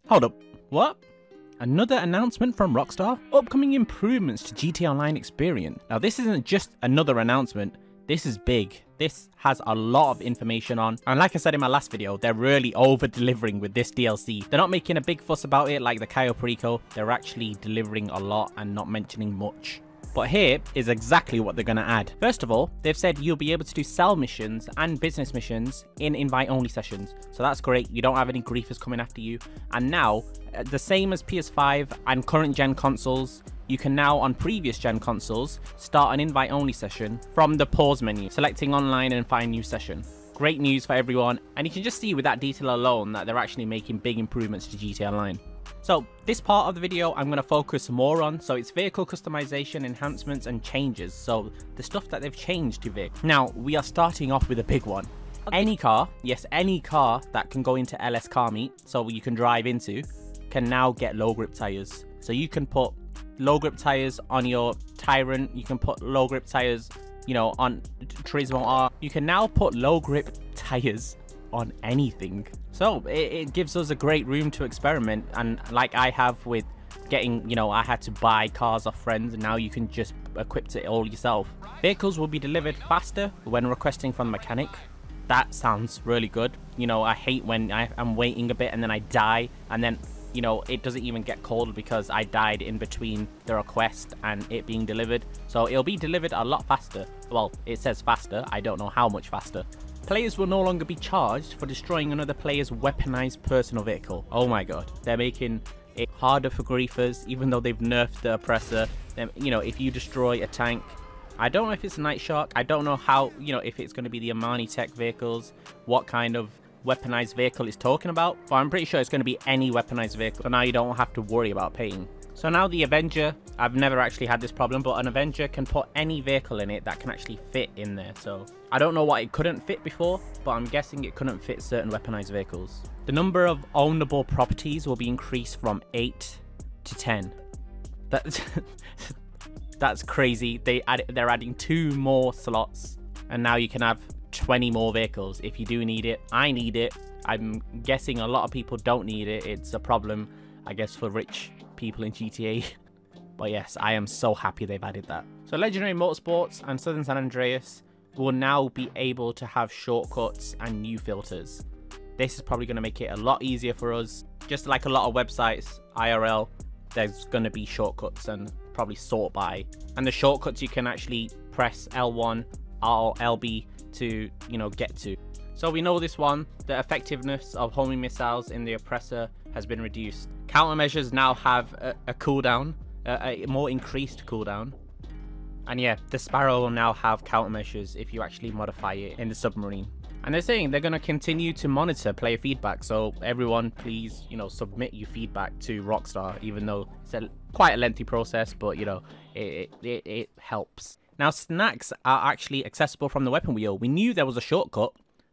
Hold up, what? Another announcement from Rockstar? Upcoming improvements to GTA Online experience. Now this isn't just another announcement, this is big. This has a lot of information on, and like I said in my last video, they're really over-delivering with this DLC. They're not making a big fuss about it like the Cayo Perico, they're actually delivering a lot and not mentioning much. But here is exactly what they're going to add. First of all, they've said you'll be able to do sell missions and business missions in invite-only sessions. So that's great. You don't have any griefers coming after you. And now, the same as PS5 and current gen consoles, you can now, on previous gen consoles, start an invite-only session from the pause menu, selecting online and find new session. Great news for everyone. And you can just see with that detail alone that they're actually making big improvements to GTA Online. So this part of the video I'm going to focus more on, so it's vehicle customization, enhancements and changes, so the stuff that they've changed to vehicles. Now we are starting off with a big one. Any car, yes, any car that can go into LS car meet, so you can drive into, can now get low grip tires. So you can put low grip tires on your Tyrant, you can put low grip tires, you know, on Turismo R. You can now put low grip tires on anything. So it gives us a great room to experiment, and like I have with getting, you know, I had to buy cars off friends, and now you can just equip it all yourself. Vehicles will be delivered faster when requesting from the mechanic. That sounds really good. You know, I hate when I'm waiting a bit and then I die, and then, you know, it doesn't even get called because I died in between the request and it being delivered. So it'll be delivered a lot faster. Well, it says faster, I don't know how much faster. Players will no longer be charged for destroying another player's weaponized personal vehicle. Oh my god. They're making it harder for griefers, even though they've nerfed the oppressor. Then, you know, if you destroy a tank, I don't know if it's a Night Shark, I don't know how, you know, if it's going to be the Amani Tech vehicles, what kind of weaponized vehicle it's talking about, but I'm pretty sure it's going to be any weaponized vehicle, so now you don't have to worry about paying. So now the Avenger, I've never actually had this problem, but an Avenger can put any vehicle in it that can actually fit in there. So I don't know what it couldn't fit before, but I'm guessing it couldn't fit certain weaponized vehicles. The number of ownable properties will be increased from 8 to 10. That's crazy. They're adding 2 more slots, and now you can have 20 more vehicles if you do need it. I need it. I'm guessing a lot of people don't need it. It's a problem, I guess, for rich people in GTA. But yes, I am so happy they've added that. So Legendary Motorsports and Southern San Andreas will now be able to have shortcuts and new filters. This is probably going to make it a lot easier for us. Just like a lot of websites, IRL, there's going to be shortcuts and probably sort by. And the shortcuts you can actually press L1 or LB to, you know, get to. So we know this one, the effectiveness of homing missiles in the oppressor has been reduced. Countermeasures now have a cooldown, a more increased cooldown. And yeah, the Sparrow will now have countermeasures if you actually modify it in the submarine. And they're saying they're going to continue to monitor player feedback. So everyone, please, you know, submit your feedback to Rockstar, even though it's quite a lengthy process, but you know, it helps. Now, snacks are actually accessible from the weapon wheel. We knew there was a shortcut,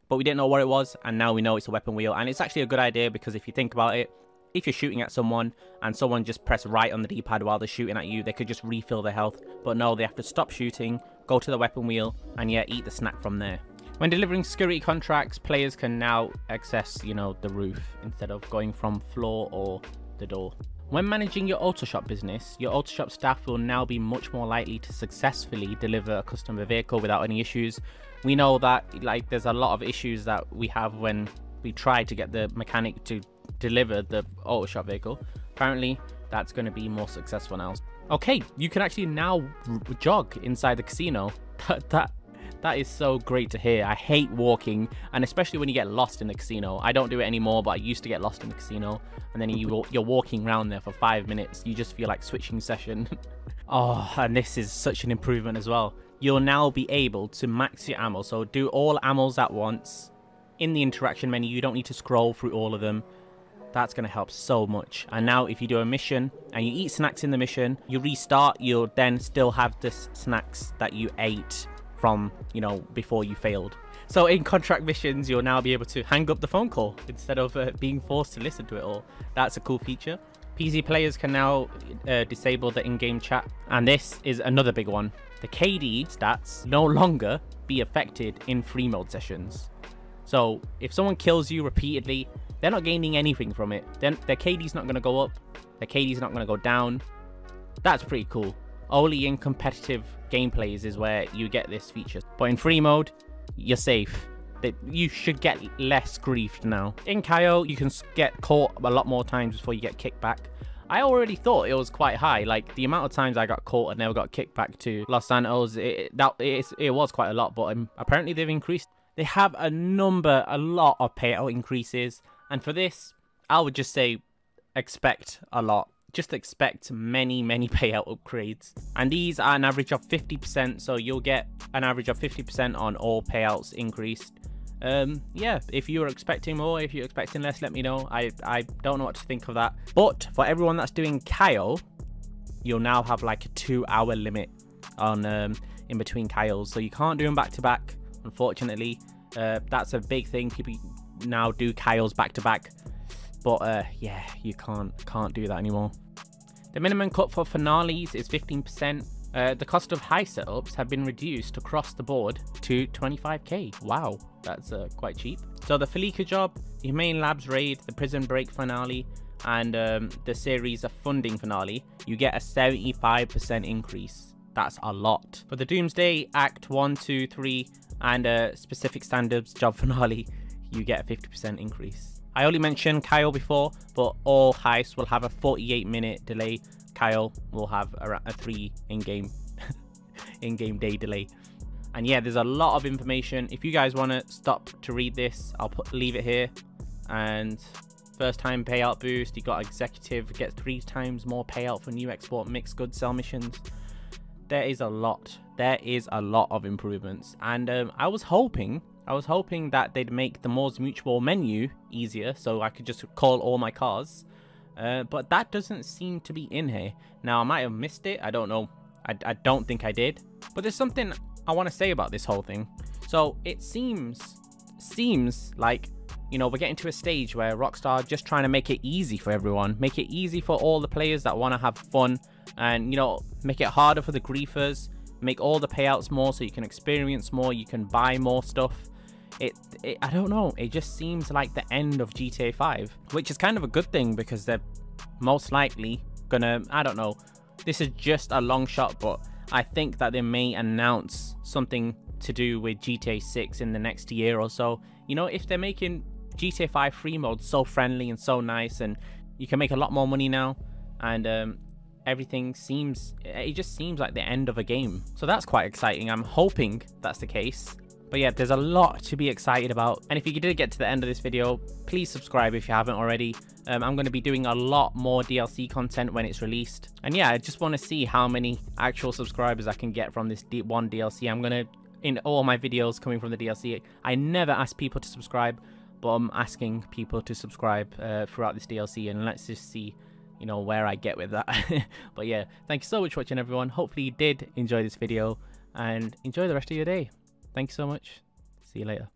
but we didn't know what it was, and now we know it's a weapon wheel. And it's actually a good idea, because if you think about it, if you're shooting at someone and someone just press right on the D-pad while they're shooting at you, they could just refill their health. But no, they have to stop shooting, go to the weapon wheel, and yeah, eat the snack from there. When delivering security contracts, players can now access, you know, the roof instead of going from floor or the door. When managing your auto shop business, your auto shop staff will now be much more likely to successfully deliver a customer vehicle without any issues. We know that, like, there's a lot of issues that we have when we try to get the mechanic to deliver the auto shop vehicle. Apparently, that's going to be more successful now. Okay, you can actually now jog inside the casino. That is so great to hear. I hate walking, and especially when you get lost in the casino. I don't do it anymore, but I used to get lost in the casino, and then you're walking around there for 5 minutes. You just feel like switching session. Oh, and this is such an improvement as well. You'll now be able to max your ammo, so do all ammos at once in the interaction menu. You don't need to scroll through all of them. That's going to help so much. And now if you do a mission and you eat snacks in the mission, you restart, you'll then still have the snacks that you ate from, you know, before you failed. So in contract missions, you'll now be able to hang up the phone call instead of being forced to listen to it all. That's a cool feature. PC players can now disable the in-game chat, and this is another big one. The KD stats no longer be affected in free mode sessions. So if someone kills you repeatedly, they're not gaining anything from it. Then their KD's not going to go up. Their KD's not going to go down. That's pretty cool. Only in competitive gameplays is where you get this feature. But in free mode, you're safe. You should get less griefed now. In KO, you can get caught a lot more times before you get kicked back. I already thought it was quite high. Like, the amount of times I got caught and never got kicked back to Los Santos, it was quite a lot. But apparently they've increased. They have a lot of payout increases. And for this, I would just say expect a lot. Just expect many payout upgrades. And these are an average of 50%. So you'll get an average of 50% on all payouts increased. Yeah, if you're expecting more, if you're expecting less, let me know. I don't know what to think of that. But for everyone that's doing KO, you'll now have like a 2-hour limit on in between KOs. So you can't do them back to back, unfortunately. That's a big thing. People now do KOs back to back. But yeah, you can't do that anymore. The minimum cut for finales is 15%. The cost of high setups have been reduced across the board to 25k. Wow, that's quite cheap. So the Felica job, the Humane Labs raid, the Prison Break finale, and the series of funding finale, you get a 75% increase. That's a lot. For the Doomsday Act 1, 2, 3, and specific standards job finale, you get a 50% increase. I only mentioned Kyle before, but all heists will have a 48-minute delay. Kyle will have a 3 in-game day delay. And yeah, there's a lot of information. If you guys want to stop to read this, I'll leave it here. And first time payout boost, you got executive, get 3 times more payout for new export mixed goods sell missions. There is a lot of improvements. And I was hoping that they'd make the Moore's Mutual menu easier, so I could just call all my cars. But that doesn't seem to be in here. Now, I might have missed it. I don't know. I don't think I did. But there's something I want to say about this whole thing. So it seems like, you know, we're getting to a stage where Rockstar are just trying to make it easy for everyone. Make it easy for all the players that want to have fun. And, you know, make it harder for the griefers. Make all the payouts more so you can experience more. You can buy more stuff. I don't know, it just seems like the end of GTA 5, which is kind of a good thing because they're most likely gonna, I don't know, this is just a long shot, but I think that they may announce something to do with GTA 6 in the next year or so. You know, if they're making GTA 5 free mode so friendly and so nice, and you can make a lot more money now, and everything it just seems like the end of a game. So that's quite exciting. I'm hoping that's the case. But yeah, there's a lot to be excited about. And if you did get to the end of this video, please subscribe if you haven't already. I'm going to be doing a lot more DLC content when it's released. And yeah, I just want to see how many actual subscribers I can get from this one DLC. I'm going to, in all my videos coming from the DLC, I never ask people to subscribe, but I'm asking people to subscribe throughout this DLC. And let's just see, you know, where I get with that. But yeah, thank you so much for watching, everyone. Hopefully you did enjoy this video and enjoy the rest of your day. Thank you so much. See you later.